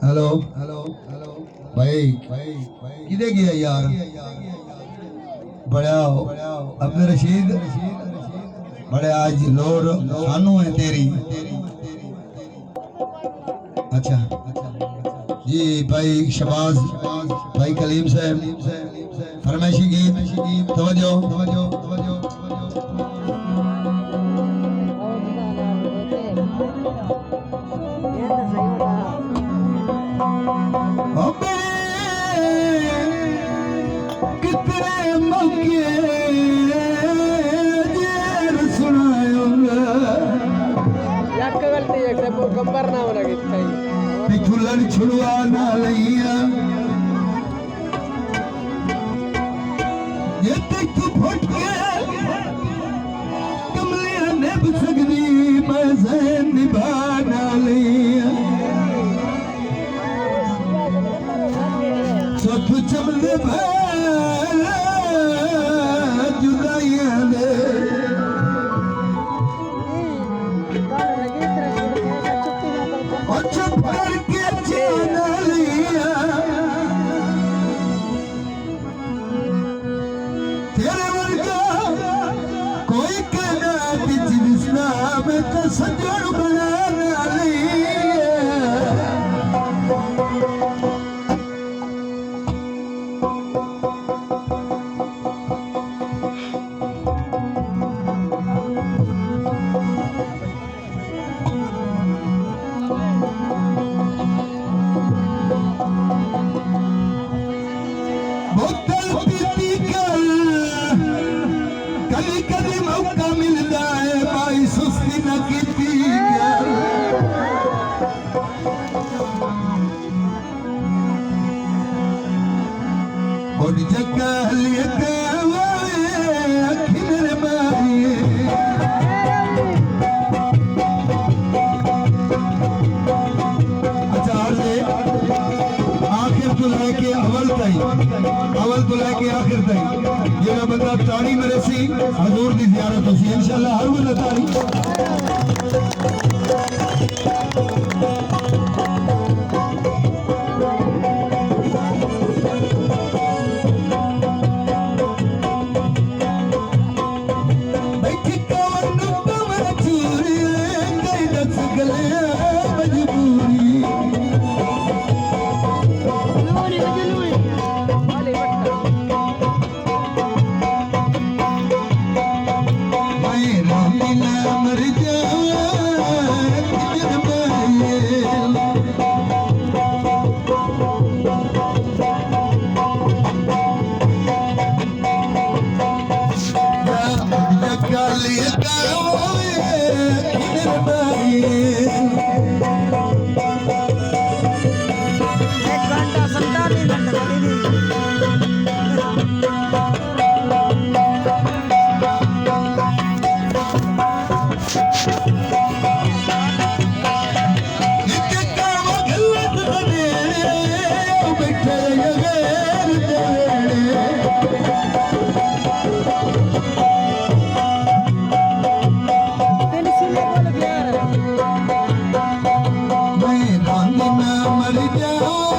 Hello भाई किधे गया यार बड़ा अब्दुल रशीद बड़े आज लोड सानू है तेरी। अच्छा जी भाई शबाज भाई कलीम साहब फरमाइशी गीत तवज्जो कितने मौके गंबर नाव लगे पिछुलन छुड़वा ना लिया ये तक फट के कमलिया ने सकदी मैं ज़हन निभा ना लिया सब चमले भैया जुदाइयां दे चुप करके जाना लिया तेरे वर्गा कोई कहना जिसना में तो सजन बनाना लिया कभी कभी मौका मिलता है भाई सुस्ती न की और जगह लेते अखी मेरे मारी अच्छा आखिर तो लेके अवल तो लेके आखिर तक जेड़ा बंदा ताड़ी मेरे सी हजूर दी ज़ियारत होसी इंशाअल्लाह हर बंदा ताड़ी बैठी कवर नुक्ता में चूरी कई दस गले मजबूरी मर जाओ